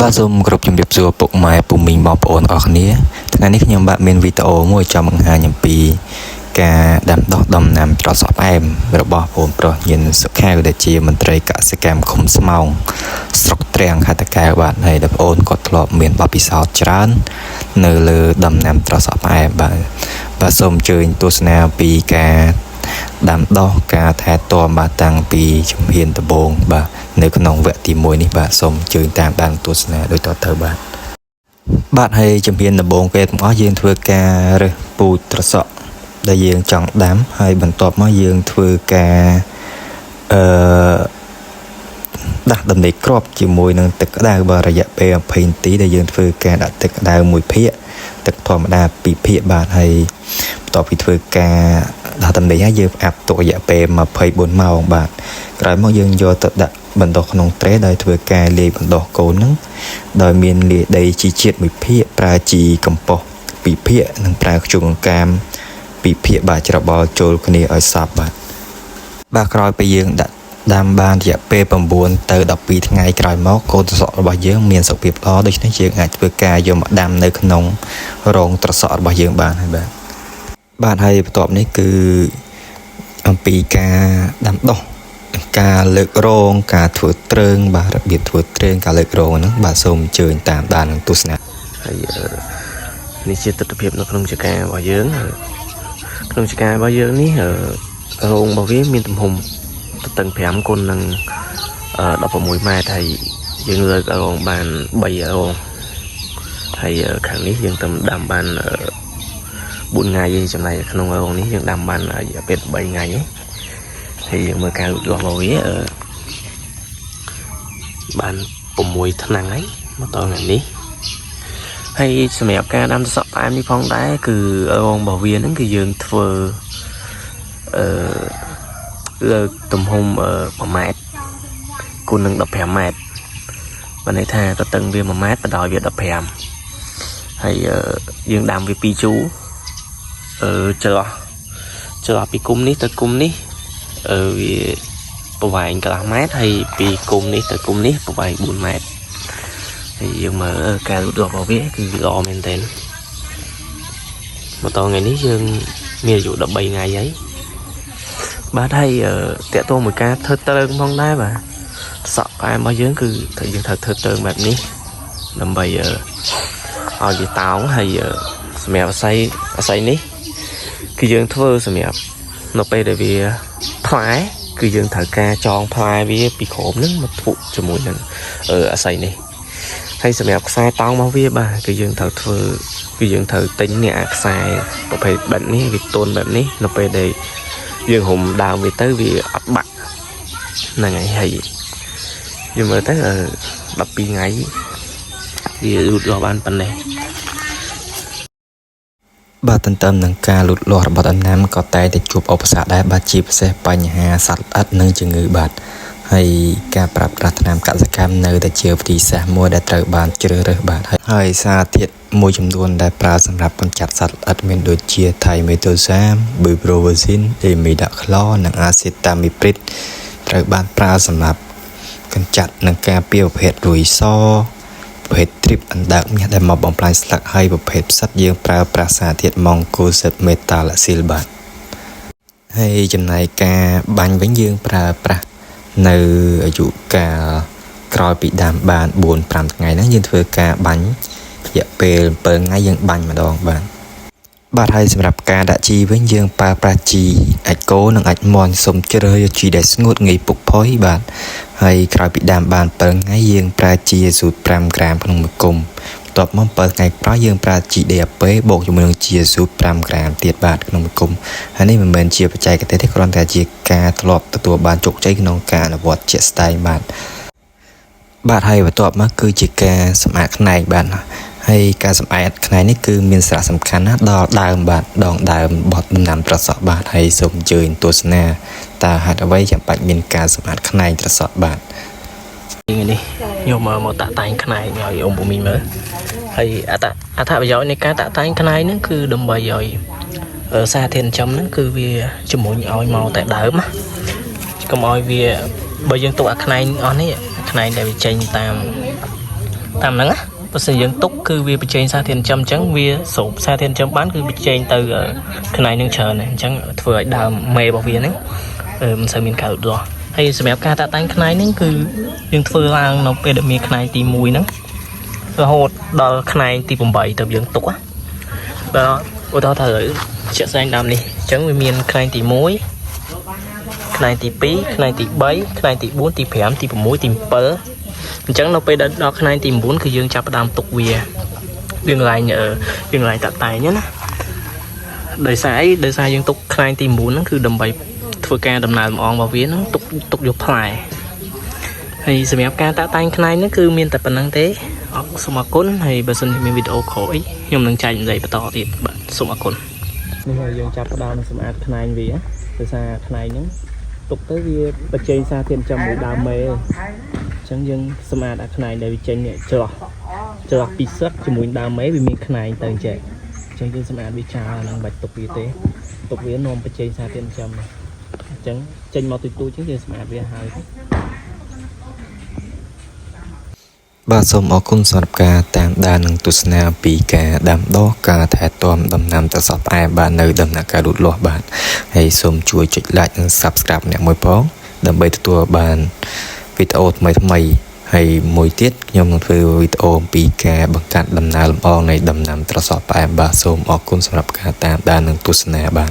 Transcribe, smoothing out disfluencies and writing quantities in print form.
បាទសូមគោរពជំរាបសួរពុកម៉ែពូមីងបងប្អូនអរគ្នាថ្ងៃនេះខ្ញុំបាទមានវីដេអូមួយចង់បង្ហាញអំពីការដាំដុះដំណាំត្រសក់ផ្អែមរបស់បងប្រុសញិនសុខាវដែលជាមន្ត្រីកសិកម្មឃុំស្មោងស្រុកទ្រាំងខេត្តតាកែវបាទហើយបងប្អូនគាត់ធ្លាប់មានបទពិសោធន៍ច្រើននៅលើដំណាំត្រសក់ផ្អែមបាទសូមអញ្ជើញទស្សនាពីការដាំដុះការថែទាំបាទតាំងពីជំហានដំបូងបាទនៅក្នុងវគ្គទី1នេះបាទសូមអញ្ជើញតាមដានទស្សនាដូចតទៅបាទហើយជំហានដំបូងគេទាំងអស់យើងធ្វើការរើសពូជត្រសក់ដែលយើងចង់ដាំហើយបន្ទាប់មកយើងធ្វើការដាស់ដំណេកគ្រាប់ជាមួយនឹងទឹកក្តៅបាទរយៈពេល20នាទីដែលយើងធ្វើការដាក់ទឹកក្តៅ1ភាគទឹកធម្មតា2ភាគបាទហើយបន្ទាប់ពីធ្វើការដាក់ដំណេកហើយយើងផ្អាប់ទុករយៈពេល24ម៉ោងបាទក្រោយមកយើងយកទៅដាក់បណ្ដុះក្នុងត្រេដោយធ្វើការលាយបណ្ដុះកូនហ្នឹងដោយមានលាយដីជីជាតិ1ភាគប្រើជីកំប៉ុស្ត2ភាគនិងប្រើខ្ជុំអង្កាម2ភាគបាទច្របល់ចូលគ្នាឲ្យសព្វបាទក្រោយពីយើងដាក់ដាំបានរយៈពេល9ទៅ12ថ្ងៃក្រោយមកកូនត្រសក់របស់យើងមានសុខភាពល្អដូច្នេះយើងអាចធ្វើការយកមកដាំនៅក្នុងរងត្រសក់របស់យើងបានហើយបាទហើយបន្ទាប់នេះគឺអំពីការដាំដុះការលើករងការធ្វើទ្រើងបាទរបៀបធ្វើទ្រើងការលើករងហ្នឹងបាទសូមអញ្ជើញតាមដាននឹងទស្សនាហើយនេះជាទស្សនវិជ្ជានៅក្នុងចការរបស់យើងក្នុងចការរបស់យើងនេះរងរបស់វាមានទំហំទទឹង5គុណនឹង16ម៉ែត្រហើយយើងលើករងបាន3រងហើយខាងនេះយើងទៅដាំបាន4ថ្ងៃឯងចំណែកក្នុងរងនេះយើងដាំបានរយៈពេល3ថ្ងៃឯងហើយយើងមើលការលូតលាស់របស់វាបាន6ថ្នាំងហើយមកដល់ថ្ងៃនេះហើយសម្រាប់ការដាំត្រសក់ផ្អែមនេះផងដែរគឺរងរបស់វាហ្នឹងគឺយើងធ្វើលើទំហំ1ម៉ែត្រគុណនឹង15ម៉ែត្របានន័យថាទទឹងវា1ម៉ែត្របណ្ដោយវា15ហើយយើងដាំវា2ជូរច្រោះពីគុំនេះទៅគុំនេះវាប្រវែងកន្លះម៉ែត្រហើយពីគុំនេះទៅគុំនេះប្រវែង4ម៉ែត្រហើយយើងមើលការលូតលាស់របស់វាគឺល្អមែនទែនមកដល់ថ្ងៃនេះយើងមានអាយុ13ថ្ងៃហើយបាទហើយតាក់ទងមួយការធ្វើត្រើងផងដែរបាទសក់ផ្អែមរបស់យើងគឺយើងត្រូវធ្វើត្រើងបែបនេះដើម្បីឲ្យវាតោងហើយសម្រាប់អាស័យនេះគឺយើងធ្វើសម្រាប់នៅពេលដែលវាផ្លែគឺយើងត្រូវការចងផ្លែវាពីក្រោមហ្នឹងមកធុជាមួយនឹងអាស័យនេះហើយសម្រាប់ខ្សែតោងរបស់វាបាទគឺយើងត្រូវទិញនេះអាខ្សែប្រភេទបែបនេះវាទន់បែបនេះនៅពេលដែលយើងរុំដើមវាទៅវាអត់បាក់ហ្នឹងហើយយើងមើលទៅ12ថ្ងៃវាលូតលាស់បានប៉ុណ្ណេះបាទទន្ទឹមនឹងការលូតលាស់របស់ដំណាំក៏តែងតែជួបឧបសគ្គដែរបាទជាពិសេសបញ្ហាសត្វល្អិតនិងជំងឺបាទហើយការប្រើប្រាស់ថ្នាំកសិកម្មនៅតែជាវិធីសាស្ត្រមួយដែលត្រូវបានជ្រើសរើសបាទហើយសារធាតុមួយចំនួនដែលប្រើសម្រាប់កម្ចាត់សត្វល្អិតមានដូចជា Thiamethoxam, Buprofezin, Imidaclor និង Acetamiprid ត្រូវបានប្រើសម្រាប់កម្ចាត់និងការពារប្រភេទរុយសប្រភេទទ្រីបអណ្ដើកមាសដែលមកបំផ្លាញស្លឹកហើយប្រភេទផ្សិតយើងប្រើប្រាស់សារធាតុ Mancozeb Metalaxyl បាទហើយចំណែកការបាញ់វិញយើងប្រើប្រាស់នៅអាយុកាលក្រោយពីដាំបាន 4-5 ថ្ងៃហ្នឹងយើងធ្វើការបាញ់រយៈពេល7ថ្ងៃយើងបាញ់ម្ដងបាទហើយសម្រាប់ការដាក់ជីវិញយើងប្រើប្រាស់ជីអាចគោនិងអាចមាន់សុំជ្រើសយកជីដែលស្ងួតងាយពុកផុយបាទហើយក្រោយពីដាំបាន7ថ្ងៃយើងប្រើជីស៊ូត5ក្រាមក្នុងមួយគុំបន្ទាប់មក7ថ្ងៃក្រោយយើងប្រើជី DAP បូកជាមួយនឹងជីស៊ូត5ក្រាមទៀតបាទក្នុងមួយគុំហើយនេះមិនមែនជាបច្ចេកទេសទេគ្រាន់តែជាការធ្លាប់ទទួលបានជោគជ័យក្នុងការអនុវត្តជាក់ស្ដែងបាទហើយបន្ទាប់មកគឺជាការសម្អាតខ្នែងបាទហើយការសម្អាតខ្នែងនេះគឺមានសារៈសំខាន់ណាស់ដល់ដើមបាទដងដើមបត់ដំណាំត្រសក់បាទហើយសូមអញ្ជើញទស្សនាតើហេតុអ្វីចាំបាច់មានការសម្អាតខ្នែងត្រសក់បាទនេះយកមកតាក់តែងខ្នែងឲ្យអ៊ំពូមីមើលហើយអត្ថប្រយោជន៍នៃការតាក់តែងខ្នែងហ្នឹងគឺដើម្បីឲ្យសារធាតុចិញ្ចឹមហ្នឹងគឺវាជំរុញឲ្យមកតែដើមណាកុំឲ្យវាបើយើងទុកអាខ្នែងអស់នេះខ្នែងដែលវាចេញតាម តាមហ្នឹងណាបើសិនយើងទុកគឺវាបញ្ចេញសារធាតុចិញ្ចឹមអញ្ចឹងវាស្រូបសារធាតុចិញ្ចឹមបានគឺបញ្ចេញទៅខ្នែងនឹងច្រើនអញ្ចឹងធ្វើឲ្យដើមមេរបស់វាហ្នឹងមិនសូវមានការលូតលាស់ហើយសម្រាប់ការតាក់តែងខ្នែងហ្នឹងគឺយើងធ្វើឡើងនៅពេលដែលមានខ្នែងទី1ហ្នឹងរហូតដល់ខ្នែងទី8ទៅយើងទុកណាបើឧទាហរណ៍ថាជាក់ស្ដែងដើមនេះអញ្ចឹងវាមានខ្នែងទី1ខ្នែងទី2ខ្នែងទី3ខ្នែងទី4ទី5ទី6ទី7អញ្ចឹងនៅពេលដល់ខ្នែងទី9គឺយើងចាប់ផ្ដើមទុកវាយើងឡើងតាក់តែងណាដោយសារអីដោយសារយើងទុកខ្នែងទី9ហ្នឹងគឺដើម្បីធ្វើការដំណើរលំអងរបស់វាហ្នឹងទុកយកផ្លែហើយសម្រាប់ការតាក់តែងខ្នែងហ្នឹងគឺមានតែប៉ុណ្្នឹងទេសូមអរគុណហើយបើសិនជាមានវីដេអូក្រោយខ្ញុំនឹងចែករំលែកបន្តទៀតបាទសូមអរគុណនេះហើយយើងចាប់ផ្ដើមសម្អាតខ្នែងវាដោយសារខ្នែងហ្នឹងទុកទៅវាបញ្ចេញសារធាតុចិញ្ចឹមមួយដើមមេអញ្ចឹងយើងសម្អាតអាខ្នែងដែលវាចេញច្រោះពីសឹកជាមួយដើមមេវាមានខ្នែងទៅអញ្ចឹងយើងសម្អាតវាចោលហ្នឹងមិនបាច់ទុកវាទេទុកវានាំបញ្ចេញសារធាតុចិញ្ចឹមអញ្ចឹងចេញមកទូចៗអញ្ចឹងយើងសម្អាតវាហើយបាទសូមអរគុណសម្រាប់ការតាមដាននិងទស្សនាពីការដាំដុះការថែទាំដំណាំត្រសក់ផ្អែមបាទនៅដំណាក់កាលលូតលាស់បាទហើយសូមជួយចុច like និង subscribe អ្នកមួយផងដើម្បីទទួលបានវីដេអូថ្មីហើយមួយទៀតខ្ញុំនឹងធ្វើវីដេអូអំពីការបង្កើតដំណើរលំអងនៃដំណាំត្រសក់ផ្អែមបាទសូមអរគុណសម្រាប់ការតាមដាននិងទស្សនាបាទ